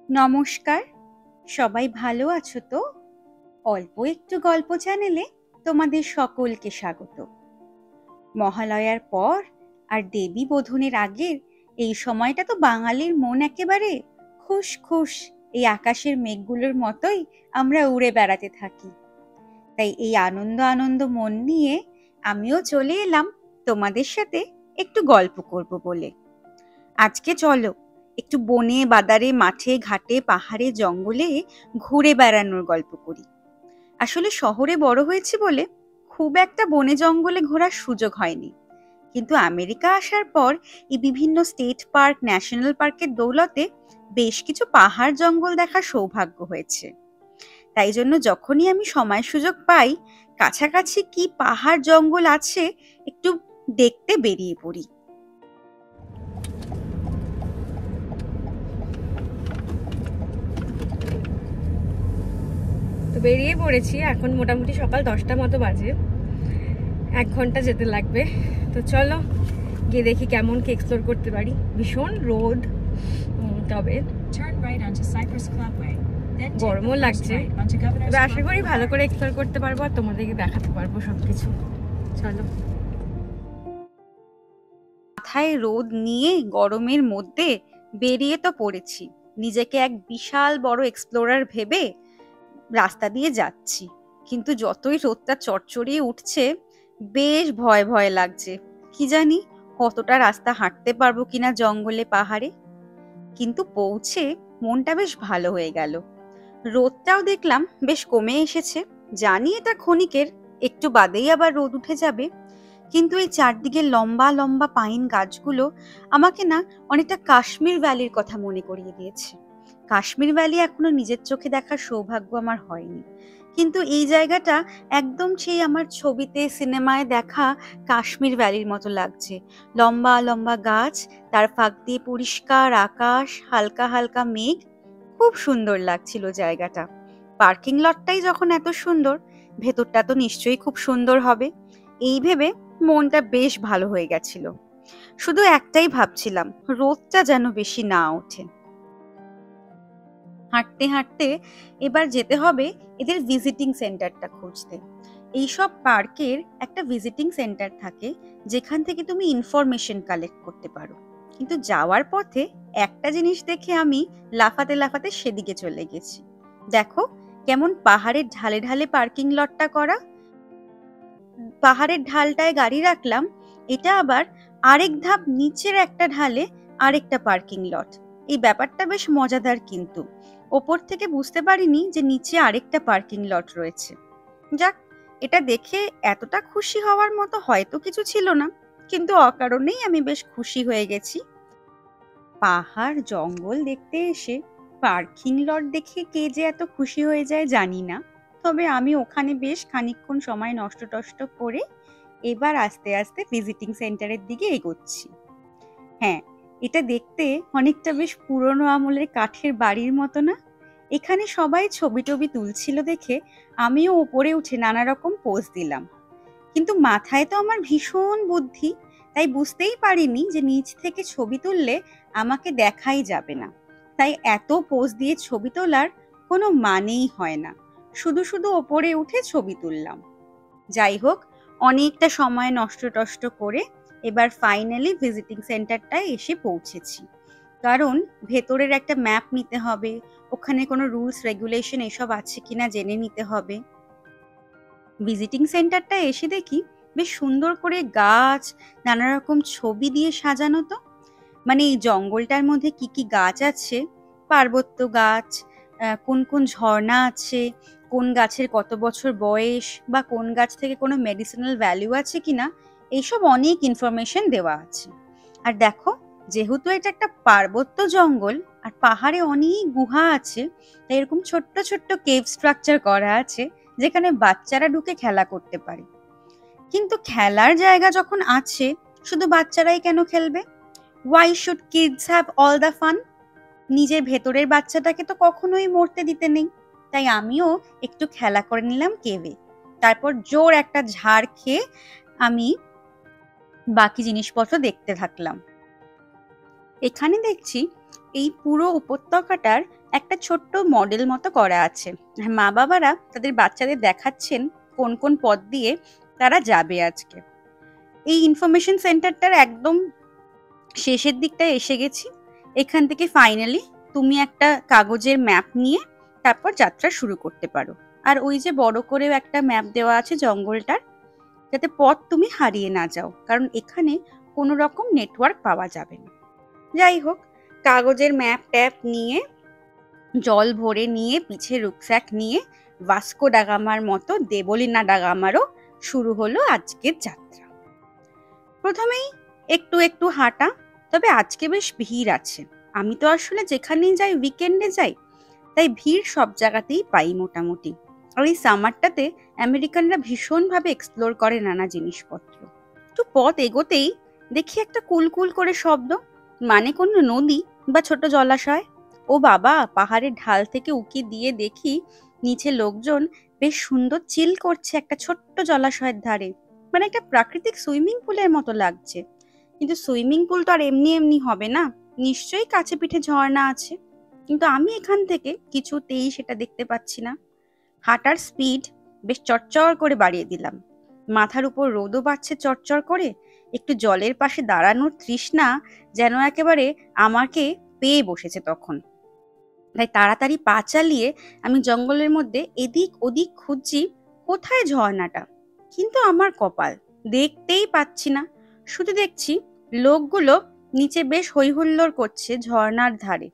নমস্কার, সবাই ভালো আছো তো? অল্প একটু গল্প চ্যানেলে তোমাদের সকলকে স্বাগত। মহালয়ার পর আর দেবী বোধনের আগের এই সময়টা তো বাঙালির মন একেবারে খুশ খুশ। এই আকাশের মেঘগুলোর মতোই আমরা উড়ে বেড়াতে থাকি। তাই এই আনন্দ আনন্দ মন নিয়ে আমিও চলে এলাম তোমাদের সাথে একটু গল্প করব বলে। আজকে চলো একটু বনে বাদারে মাঠে ঘাটে পাহাড়ে জঙ্গলে ঘুরে বেড়ানোর গল্প করি। আসলে শহরে বড় হয়েছি বলে খুব একটা বনে জঙ্গলে ঘোরার সুযোগ হয়নি, কিন্তু আমেরিকা আসার পর এই বিভিন্ন স্টেট পার্ক ন্যাশনাল পার্কের দৌলতে বেশ কিছু পাহাড় জঙ্গল দেখার সৌভাগ্য হয়েছে। তাই জন্য যখনই আমি সময় সুযোগ পাই কাছাকাছি কি পাহাড় জঙ্গল আছে একটু দেখতে বেরিয়ে পড়ি। তো বেরিয়ে পড়েছি, এখন মোটামুটি সকাল 10টা মতো বাজে। 1 ঘন্টা যেতে লাগবে। তো চলো গিয়ে দেখি কেমন কি এক্সপ্লোর করতে পারি। ভীষণ রোদ, তবে গরমও লাগছে। তবে আশা করি ভালো করে এক্সপ্লোর করতে পারবো আর তোমাদেরকে দেখাতে পারবো সবকিছু। চলো। মাথায় রোদ নিয়ে গরমের মধ্যে বেরিয়ে তো পড়েছি, নিজেকে এক বিশাল বড় এক্সপ্লোরার ভেবে রাস্তা দিয়ে যাচ্ছি। কিন্তু যতই রোদটা চড়চড়িয়ে উঠছে বেশ ভয় ভয় লাগছে, কি জানি কতটা রাস্তা হাঁটতে পারবো কিনা জঙ্গলে পাহাড়ে। কিন্তু পৌঁছে মনটা বেশ ভালো হয়ে গেল। রোদটাও দেখলাম বেশ কমে এসেছে, জানি এটা ক্ষণিকের, একটু বাদেই আবার রোদ উঠে যাবে। কিন্তু এই চারদিকে লম্বা লম্বা পাইন গাছগুলো আমাকে না অনেকটা কাশ্মীর ভ্যালির কথা মনে করিয়ে দিয়েছে। কাশ্মীর ভ্যালি এখনো নিজের চোখে দেখার সৌভাগ্য আমার হয়নি, কিন্তু এই জায়গাটা একদম সেই আমার ছবিতে সিনেমায় দেখা কাশ্মীর ভ্যালির মতো লাগছে। লম্বা লম্বা গাছ, তার ফাঁক দিয়ে পরিষ্কার আকাশ, হালকা হালকা মেঘ, খুব সুন্দর লাগছিল জায়গাটা। পার্কিং লটটাই যখন এত সুন্দর, ভেতরটা তো নিশ্চয়ই খুব সুন্দর হবে, এই ভেবে মনটা বেশ ভালো হয়ে গেছিল। শুধু একটাই ভাবছিলাম, রোদটা যেন বেশি না ওঠে। হাঁটতে হাঁটতে এবার যেতে হবে এদের ভিজিটিং সেন্টারটা খুঁজতে। এইসব পার্কের একটা ভিজিটিং সেন্টার থাকে যেখান থেকে তুমি ইনফরমেশন কালেক্ট করতে পারো। কিন্তু যাওয়ার পথে একটা জিনিস দেখে আমি লাফাতে লাফাতে সেদিকে চলে গেছি। দেখো কেমন পাহাড়ের ঢালে ঢালে পার্কিং লটটা করা। পাহাড়ের ঢালটায় গাড়ি রাখলাম, এটা আবার আরেক ধাপ নিচের একটা ঢালে আরেকটা পার্কিং লট। এই ব্যাপারটা বেশ মজাদার, কিন্তু ওপর থেকে বুঝতে পারিনি যে নিচে আরেকটা পার্কিং লট রয়েছে। যাক, এটা দেখে এতটা খুশি হওয়ার মতো হয়তো কিছু ছিল না, কিন্তু অকারণেই আমি বেশ খুশি হয়ে গেছি। পাহাড় জঙ্গল দেখতে এসে পার্কিং লট দেখে কে যে এত খুশি হয়ে যায় জানি না, তবে আমি ওখানে বেশ খানিকক্ষণ সময় নষ্ট টষ্ট করে এবার আস্তে আস্তে ভিজিটিং সেন্টারের দিকে এগোচ্ছি। হ্যাঁ, এটা দেখতে অনেকটা বেশ পুরনো আমলের কাঠের বাড়ির মতো না? এখানে সবাই ছবি টবি তুলছিল দেখে আমিও উপরে উঠে নানা রকম পোজ দিলাম। কিন্তু মাথায় তো আমার ভীষণ বুদ্ধি, তাই বুঝতেই পারিনি যে নিচ থেকে ছবি তুললে আমাকে দেখাই যাবে না। তাই এত পোজ দিয়ে ছবি তোলার কোনো মানেই হয় না, শুধু শুধু ওপরে উঠে ছবি তুললাম। যাই হোক, অনেকটা সময় নষ্ট টষ্ট করে এবার ফাইনালি ভিজিটিং সেন্টারটায় এসে পৌঁছেছি। কারণ ভেতরের একটা ম্যাপ নিতে হবে, ওখানে কোনো রুলস রেগুলেশন এসব আছে কিনা জেনে নিতে হবে। ভিজিটিং সেন্টারটা এসে দেখি বেশ সুন্দর করে গাছ, নানা রকম ছবি দিয়ে সাজানো। তো মানে এই জঙ্গলটার মধ্যে কি কি গাছ আছে, পার্বত্য গাছ, কোন কোন ঝর্ণা আছে, কোন গাছের কত বছর বয়স, বা কোন গাছ থেকে কোনো মেডিসিনাল ভ্যালু আছে কিনা, এইসব অনেক ইনফরমেশন দেওয়া আছে। আর দেখো, যেহেতু এটা একটা পার্বত্য জঙ্গল আর পাহাড়ে অনেক গুহা আছে, তাই এরকম ছোট্ট ছোট্ট কেভ স্ট্রাকচার করা আছে যেখানে বাচ্চারা ঢুকে খেলা করতে পারে। কিন্তু খেলার জায়গা যখন আছে, শুধু বাচ্চারাই কেন খেলবে? Why should kids have all the fun? নিজের ভেতরের বাচ্চাটাকে তো কখনোই মরতে দিতে নেই। তাই আমিও একটু খেলা করে নিলাম কেভে। তারপর জোর একটা ঝাড় খেয়ে আমি বাকি জিনিসপত্র দেখতে থাকলাম। এখানে দেখছি এই পুরো উপত্যকাটার একটা ছোট্ট মডেল মতো করা আছে। আর মা বাবারা তাদের বাচ্চাদের দেখাচ্ছেন কোন কোন পথ দিয়ে তারা যাবে আজকে। এই ইনফরমেশন সেন্টারটার একদম শেষের দিকটায় এসে গেছি। এখান থেকে ফাইনালি তুমি একটা কাগজের ম্যাপ নিয়ে তারপর যাত্রা শুরু করতে পারো। আর ওই যে বড় করেও একটা ম্যাপ দেওয়া আছে জঙ্গলটার, যাতে পথ তুমি হারিয়ে না যাও, কারণ এখানে কোনো রকম নেটওয়ার্ক পাওয়া যাবে না। যাই হোক, কাগজের ম্যাপ ট্যাপ নিয়ে, জল ভরে নিয়ে, পিছে রুকস্যাক নিয়ে ভাস্কো ডা গামার মতো দেবলিনা ডা গামারও শুরু হলো আজকের যাত্রা। প্রথমেই একটু একটু হাঁটা, তবে আজকে বেশ ভিড় আছে। আমি তো আসলে যেখানেই যাই উইকেন্ডে যাই, তাই ভিড় সব জায়গাতেই পাই মোটামুটি। আর এই সামারটাতে আমেরিকানরা ভীষণভাবে এক্সপ্লোর করে নানা জিনিসপত্র। একটু পথ এগোতেই দেখি একটা কুলকুল করে শব্দ, মানে কোনো নদী বা ছোট জলাশয়। ও বাবা, পাহাড়ের ঢাল থেকে উকি দিয়ে দেখি নিচে লোকজন বেশ সুন্দর চিল করছে একটা ছোট্ট জলাশয়ের ধারে। মানে একটা প্রাকৃতিক সুইমিং পুলের মতো লাগছে। কিন্তু সুইমিং পুল তো আর এমনি এমনি হবে না, নিশ্চয়ই কাছে পিঠে ঝর্ণা আছে। কিন্তু আমি এখান থেকে কিছুতেই সেটা দেখতে পাচ্ছি না। হাঁটার স্পিড বেশ চড়চড় করে বাড়িয়ে দিলাম। মাথার উপর রোদও বাড়ছে চড়চড় করে। একটু জলের পাশে দাঁড়ানোর তৃষ্ণা যেন একেবারে আমাকে পেয়ে বসেছে তখন। তাই তাড়াতাড়ি পা চালিয়ে আমি জঙ্গলের মধ্যে এদিক ওদিক খুঁজছি কোথায় ঝর্ণাটা। কিন্তু আমার কপাল, দেখতেই পাচ্ছি না। শুধু দেখছি লোকগুলো নিচে বেশ হইহুল্লোড় করছে ঝর্ণার ধারে,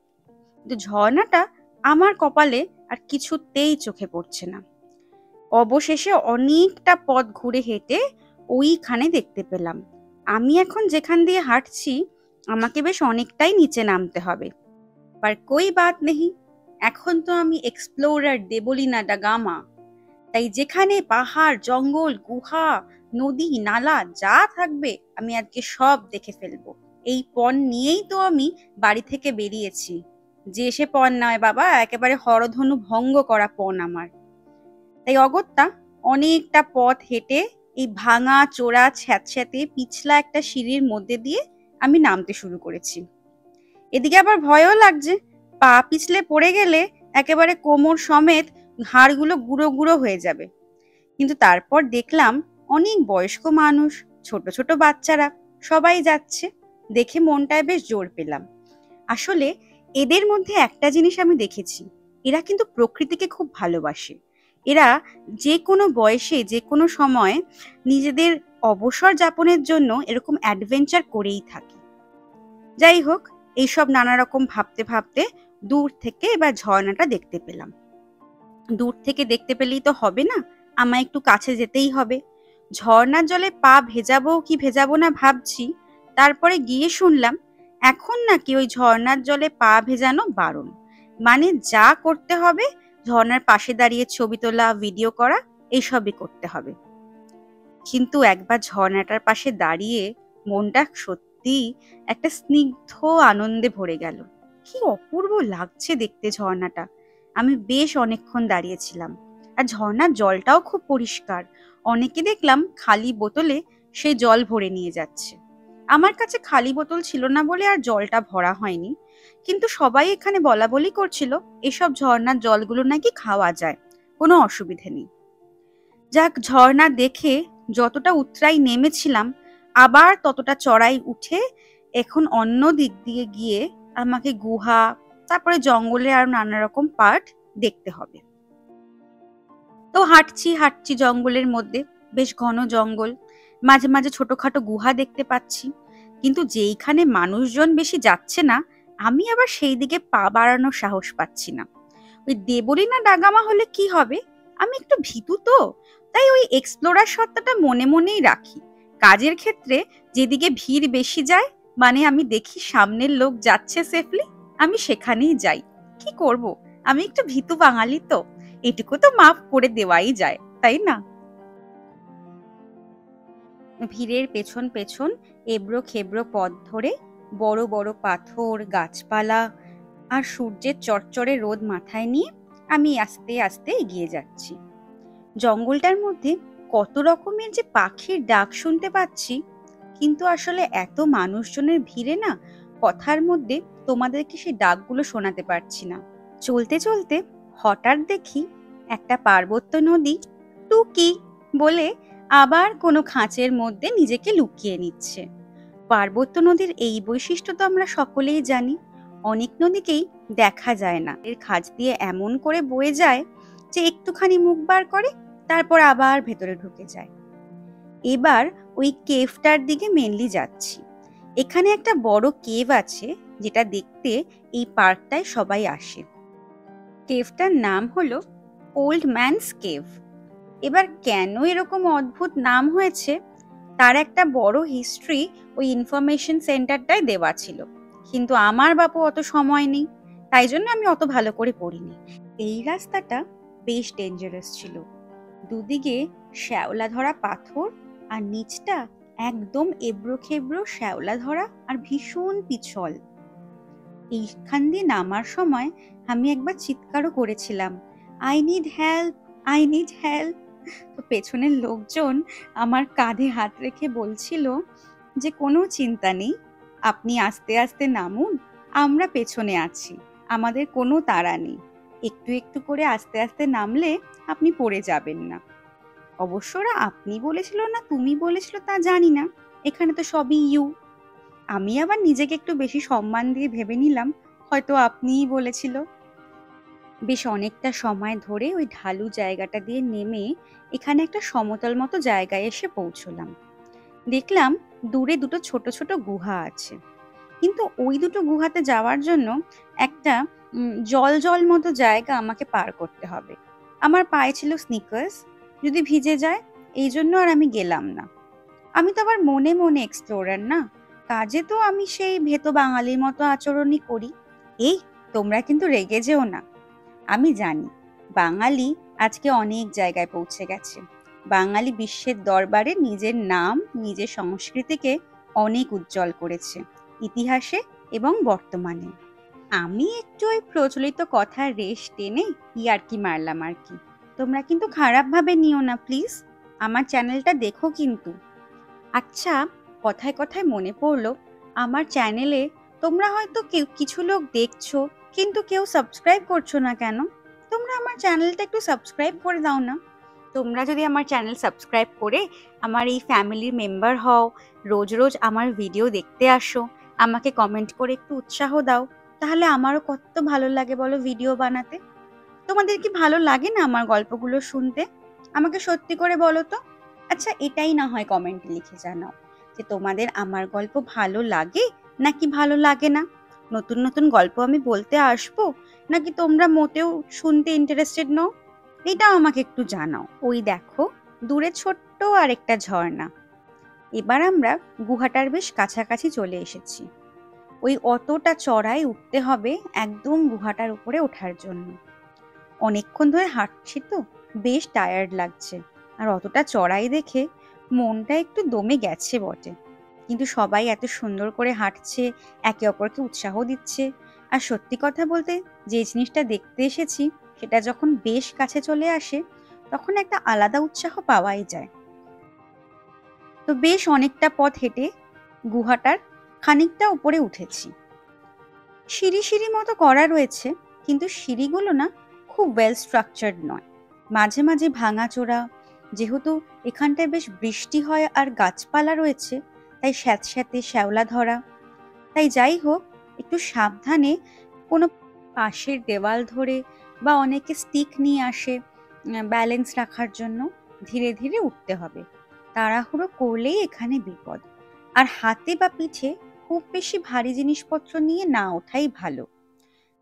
কিন্তু ঝর্ণাটা আমার কপালে আর কিছুতেই চোখে পড়ছে না। অবশেষে অনেকটা পথ ঘুরে হেঁটে ওইখানে দেখতে পেলাম। আমি এখন যেখান দিয়ে হাঁটছি আমাকে বেশ অনেকটাই নিচে নামতে হবে। पर कोई बात नहीं, এখন তো আমি এক্সপ্লোরার দেবলিনা ডা গামা। তাই যেখানে পাহাড়, জঙ্গল, গুহা, নদী, নালা যা থাকবে আমি আজকে সব দেখে ফেলবো। এই পণ নিয়েই তো আমি বাড়ি থেকে বেরিয়েছি। যে সে পণ নয় বাবা, একেবারে হরধনু ভঙ্গ করা পণ আমার। তাই অগত্যা অনেকটা পথ হেঁটে এই ভাঙা চোরা ছ্যাঁতস্যাঁতে পিছলা একটা সিঁড়ির মধ্যে দিয়ে আমি নামতে শুরু করেছি। এদিকে আবার ভয়ও লাগছে, পা পিছলে পড়ে গেলে একেবারে কোমর সমেত হাড়গুলো গুঁড়ো গুঁড়ো হয়ে যাবে। কিন্তু তারপর দেখলাম অনেক বয়স্ক মানুষ, ছোট ছোট বাচ্চারা সবাই যাচ্ছে। দেখে মনটায় বেশ জোর পেলাম। আসলে এদের মধ্যে একটা জিনিস আমি দেখেছি, এরা কিন্তু প্রকৃতিকে খুব ভালোবাসে। এরা যে কোনো বয়সে যে কোনো সময় নিজেদের অবসর যাপনের জন্য এরকম অ্যাডভেঞ্চার করেই থাকে। যাই হোক, এইসব নানা রকম ভাবতে ভাবতে দূর থেকে এবার ঝর্ণাটা দেখতে পেলাম। দূর থেকে দেখতে পেলেই তো হবে না, আমায় একটু কাছে যেতেই হবে। ঝর্ণার জলে পা ভেজাবো কি ভেজাবো না ভাবছি, তারপরে গিয়ে শুনলাম এখন নাকি ওই ঝর্ণার জলে পা ভেজানো বারণ। মানে যা করতে হবে ঝর্ণার পাশে দাঁড়িয়ে ছবি তোলা, ভিডিও করা, এইসবই করতে হবে। কিন্তু একবার ঝর্ণাটার পাশে দাঁড়িয়ে মনটা সত্যি একটা স্নিগ্ধ আনন্দে ভরে গেল। কি অপূর্ব লাগছে দেখতে ঝর্ণাটা। আমি বেশ অনেকক্ষণ দাঁড়িয়েছিলাম। আর ঝর্ণার জলটাও খুব পরিষ্কার। অনেকে দেখলাম খালি বোতলে সেই জল ভরে নিয়ে যাচ্ছে। আমার কাছে খালি বোতল ছিল না বলে আর জলটা ভরা হয়নি। কিন্তু সবাই এখানে বলা বলি করছিল এসব ঝর্ণার জলগুলো নাকি খাওয়া যায়, কোনো অসুবিধে নেই। যাক, ঝর্ণা দেখে যতটা উতরাই নেমেছিলাম আবার ততটা চড়াই উঠে এখন অন্য দিক দিয়ে গিয়ে আমাকে গুহা, তারপরে জঙ্গলে আর নানা রকম পার্ট দেখতে হবে। তো হাঁটছি হাঁটছি জঙ্গলের মধ্যে, বেশ ঘন জঙ্গল, মাঝে মাঝে ছোটখাটো গুহা দেখতে পাচ্ছি। কিন্তু যেইখানে মানুষজন বেশি যাচ্ছে না, আমি আবার সেই দিকে পা বাড়ানোর সাহস পাচ্ছি না। ওই দেবলিনা ডা গামা হলে কি হবে, আমি একটু ভীতু তো, তাই ওই এক্সপ্লোরার সত্তাটা মনে মনেই রাখি। কাজের ক্ষেত্রে যেদিকে ভিড় বেশি যায়, মানে আমি দেখি সামনের লোক যাচ্ছে সেফলি, আমি সেখানেই যাই। কি করব, আমি একটু ভীতু বাঙালি তো, এটুকু তো মাফ করে দেওয়াই যায়, তাই না? ভিড়ের পেছন পেছন এবড়ো খেবড়ো পথ ধরে বড় বড় পাথর, গাছপালা আর সূর্যের চড়চড়ে রোদ মাথায় নিয়ে আমি আস্তে আস্তে এগিয়ে যাচ্ছি। জঙ্গলটার মধ্যে কত রকমের যে পাখির ডাক শুনতে পাচ্ছি, কিন্তু আসলে এত মানুষজনের ভিড়ে না কথার মধ্যে তোমাদেরকে সেই ডাকগুলো শোনাতে পারছি না। চলতে চলতে হঠাৎ দেখি একটা পার্বত্য নদী টুকি বলে আবার কোনো খাঁচের মধ্যে নিজেকে লুকিয়ে নিচ্ছে। পার্বত্য নদীর এই বৈশিষ্ট্য তো আমরা সকলেই জানি। অনেক নদীকেই দেখা যায় না, এর খাঁজ দিয়ে এমন করে বয়ে যায় যে একটুখানি মুখ বার করে, তারপর আবার ভেতরে ঢুকে যায়। এবার ওই কেভটার দিকে মেনলি যাচ্ছি। এখানে একটা বড় কেভ আছে, যেটা দেখতে এই পার্কটায় সবাই আসে। কেভটার নাম হলো ওল্ড ম্যানস কেভ। এবার কেন এরকম অদ্ভুত নাম হয়েছে তার একটা বড় হিস্ট্রি ওই ইনফরমেশন সেন্টারটায় দেওয়া ছিল, কিন্তু আমার বাপু অত সময় নেই, তাই জন্য আমি অত ভালো করে পড়িনি। এই রাস্তাটা বেশ ডেঞ্জারাস ছিল। দুদিকে শ্যাওলা ধরা পাথর, আর নিচটা একদম এবড়ো খেবড়ো শ্যাওলা ধরা আর ভীষণ পিছল। এইখান দিয়ে নামার সময় আমি একবার চিৎকারও করেছিলাম, I need help, I need help. তো পেছনের লোকজন আমার কাঁধে হাত রেখে বলছিল যে কোনো চিন্তা নেই, আপনি আস্তে আস্তে নামুন, আমরা পেছনে আছি, আমাদের কোনো তাড়া নেই, একটু একটু করে আস্তে আস্তে নামলে আপনি পড়ে যাবেন না। অবশ্য ওরা আপনি বলেছিল না তুমি বলেছিল তা জানি না, এখানে তো সবই ইউ। আমি আবার নিজেকে একটু বেশি সম্মান দিয়ে ভেবে নিলাম হয়তো আপনিই বলেছিল। বেশ অনেকটা সময় ধরে ওই ঢালু জায়গাটা দিয়ে নেমে এখানে একটা সমতল মতো জায়গায় এসে পৌঁছলাম। দেখলাম দূরে দুটো ছোট ছোট গুহা আছে, কিন্তু ওই দুটো গুহাতে যাওয়ার জন্য একটা জল জল মতো জায়গা আমাকে পার করতে হবে। আমার পায়ে ছিল স্নিকার্স, যদি ভিজে যায়, এই জন্য আর আমি গেলাম না। আমি তো আবার মনে মনে এক্সপ্লোরার না, কাজে তো আমি সেই ভেতো বাঙালির মতো আচরণই করি। এই তোমরা কিন্তু রেগে যেও না, আমি জানি বাঙালি আজকে অনেক জায়গায় পৌঁছে গেছে। বাঙালি বিশ্বের দরবারে নিজের নাম, নিজের সংস্কৃতিকে অনেক উজ্জ্বল করেছে, ইতিহাসে এবং বর্তমানে। আমি একটু ওই প্রচলিত কথার রেশ টেনে ইয়ার্কি মারলাম আর কি। তোমরা কিন্তু খারাপভাবে নিও না প্লিজ, আমার চ্যানেলটা দেখো কিন্তু। আচ্ছা, কথায় কথায় মনে পড়লো, আমার চ্যানেলে তোমরা হয়তো কিছু লোক দেখছো, কিন্তু কেউ সাবস্ক্রাইব করছো না কেন? তোমরা আমার চ্যানেলটা একটু সাবস্ক্রাইব করে দাও না। তোমরা যদি আমার চ্যানেল সাবস্ক্রাইব করে আমার এই ফ্যামিলির মেম্বার হও, রোজ রোজ আমার ভিডিও দেখতে আসো, আমাকে কমেন্ট করে একটু উৎসাহ দাও, তাহলে আমারও কত ভালো লাগে বলো ভিডিও বানাতে। তোমাদের কি ভালো লাগে না আমার গল্পগুলো শুনতে? আমাকে সত্যি করে বলো তো। আচ্ছা, এটাই না হয় কমেন্টে লিখে জানাও যে তোমাদের আমার গল্প ভালো লাগে নাকি ভালো লাগে না। নতুন নতুন গল্প আমি বলতে আসবো নাকি তোমরা মোটেও শুনতে ইন্টারেস্টেড নও, এটাও আমাকে একটু জানাও। ওই দেখো দূরে ছোট্ট আরেকটা ঝর্ণা। এবার আমরা গুহাটার বেশ কাছাকাছি চলে এসেছি। ওই অতটা চড়াই উঠতে হবে একদম গুহাটার উপরে ওঠার জন্য। অনেকক্ষণ ধরে হাঁটছি তো বেশ টায়ার্ড লাগছে, আর অতটা চড়াই দেখে মনটা একটু দমে গেছে বটে, কিন্তু সবাই এত সুন্দর করে হাঁটছে, একে অপরকে উৎসাহ দিচ্ছে। আর সত্যি কথা বলতে, যে জিনিসটা দেখতে এসেছি সেটা যখন বেশ কাছে চলে আসে তখন একটা আলাদা উৎসাহ পাওয়াই যায়। তো বেশ অনেকটা পথ হেঁটে গুহাটার খানিকটা উপরে উঠেছি। সিঁড়ি সিঁড়ি মতো করা রয়েছে, কিন্তু সিঁড়িগুলো না খুব ওয়েল স্ট্রাকচার্ড নয়, মাঝে মাঝে ভাঙাচোরা। যেহেতু এখানটায় বেশ বৃষ্টি হয় আর গাছপালা রয়েছে, তাই স্যাঁতস্যাঁতে শ্যাওলা ধরা। তাই যাই হোক, একটু সাবধানে কোনো পাশের দেওয়াল ধরে বা অনেকে স্টিক নিয়ে আসে ব্যালেন্স রাখার জন্য, ধীরে ধীরে উঠতে হবে। তাড়াহুড়ো করলেই এখানে বিপদ। আর হাতে বা পিঠে খুব বেশি ভারী জিনিসপত্র নিয়ে না ওঠাই ভালো।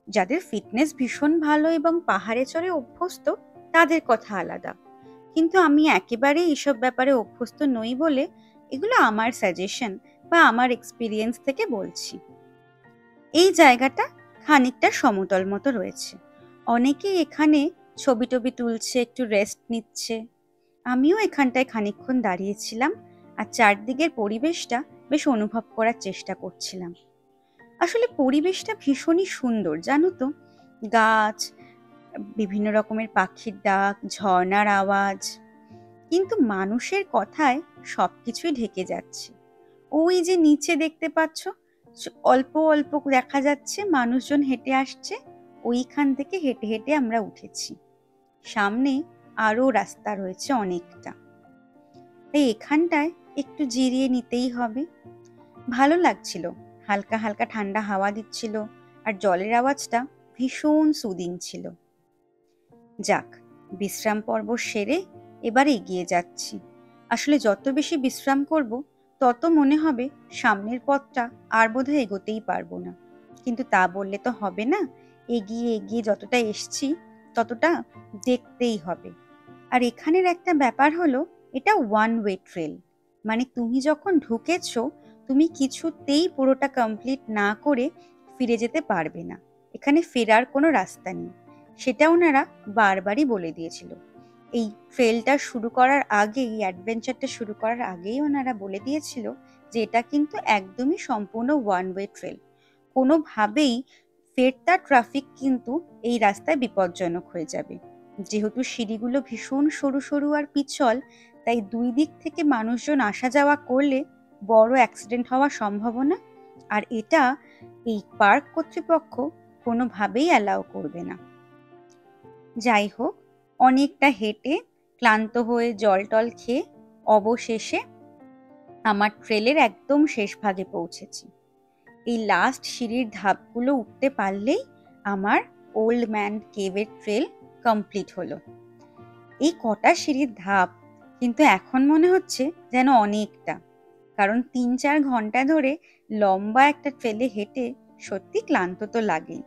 যাদের ফিটনেস ভীষণ ভালো এবং পাহাড়ে চড়ে অভ্যস্ত তাদের কথা আলাদা, কিন্তু আমি একেবারেই এসব ব্যাপারে অভ্যস্ত নই বলে এগুলো আমার সাজেশন বা আমার এক্সপিরিয়েন্স থেকে বলছি। এই জায়গাটা খানিকটা সমতল মতো রয়েছে, অনেকেই এখানে ছবি টবি তুলছে, একটু রেস্ট নিচ্ছে। আমিও এখানটায় খানিকক্ষণ দাঁড়িয়েছিলাম আর চারদিকের পরিবেশটা বেশ অনুভব করার চেষ্টা করছিলাম। আসলে পরিবেশটা ভীষণই সুন্দর জানো তো, গাছ, বিভিন্ন রকমের পাখির ডাক, ঝর্ণার আওয়াজ, কিন্তু মানুষের কথায় সবকিছুই ঢেকে যাচ্ছে। ওই যে নিচে দেখতে পাচ্ছ, অল্প অল্প দেখা যাচ্ছে মানুষজন হেঁটে আসছে। ওইখান থেকে হেঁটে হেঁটে আমরা উঠেছি। সামনে আরো রাস্তা রয়েছে অনেকটা। তাই এখানটায় একটু জিরিয়ে নিতেই হবে। ভালো লাগছিল, হালকা হালকা ঠান্ডা হাওয়া দিচ্ছিল, আর জলের আওয়াজটা ভীষণ সুদিং ছিল। যাক, বিশ্রাম পর্ব সেরে এবার এগিয়ে যাচ্ছি। আসলে যত বেশি বিশ্রাম করব তত মনে হবে সামনের পথটা আর বোধহয় এগোতেই পারবো না। কিন্তু তা বললে তো হবে না, এগিয়ে এগিয়ে যতটা এসছি ততটা দেখতেই হবে। আর এখানের একটা ব্যাপার হলো, এটা ওয়ান ওয়ে ট্রেল, মানে তুমি যখন ঢুকেছো তুমি কিছুতেই পুরোটা কমপ্লিট না করে ফিরে যেতে পারবে না। এখানে ফেরার কোনো রাস্তা নেই, সেটা ওনারা বারবারই বলে দিয়েছিল। এই ট্রেলটা শুরু করার আগেই, অ্যাডভেঞ্চারটা শুরু করার আগেই ওনারা বলে দিয়েছিল যে এটা কিন্তু একদমই সম্পূর্ণ ওয়ান ওয়ে ট্রেল। কোনোভাবেই ফেরতা ট্রাফিক কিন্তু এই রাস্তায় বিপজ্জনক হয়ে যাবে। যেহেতু সিঁড়িগুলো ভীষণ সরু সরু আর পিছল, তাই দুই দিক থেকে মানুষজন আসা যাওয়া করলে বড় অ্যাক্সিডেন্ট হওয়ার সম্ভাবনা। আর এটা এই পার্ক কর্তৃপক্ষ কোনোভাবেই অ্যালাউ করবে না। যাই হোক, অনেকটা হেঁটে ক্লান্ত হয়ে জল টল খেয়ে অবশেষে আমার ট্রেলের একদম শেষ ভাগে পৌঁছেছি। এই লাস্ট সিঁড়ির ধাপগুলো উঠতে পারলেই আমার ওল্ড ম্যান কেভের ট্রেল কমপ্লিট হলো। এই কটা সিঁড়ির ধাপ কিন্তু এখন মনে হচ্ছে যেন অনেকটা, কারণ ৩-৪ ঘন্টা ধরে লম্বা একটা ট্রেলে হেঁটে সত্যি ক্লান্ত তো লাগেই।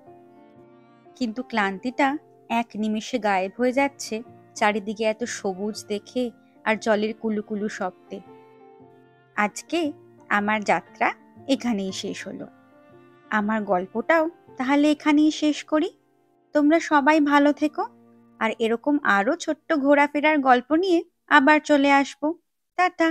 কিন্তু ক্লান্তিটা এক নিমেষে গায়েব হয়ে যাচ্ছে চারিদিকে এত সবুজ দেখে আর জলের কুলুকুলু শব্দে। আজকে আমার যাত্রা এখানেই শেষ হলো। আমার গল্পটাও তাহলে এখানেই শেষ করি। তোমরা সবাই ভালো থেকো, আর এরকম আরো ছোট্ট ঘোরাফেরার গল্প নিয়ে আবার চলে আসবো। টাটা।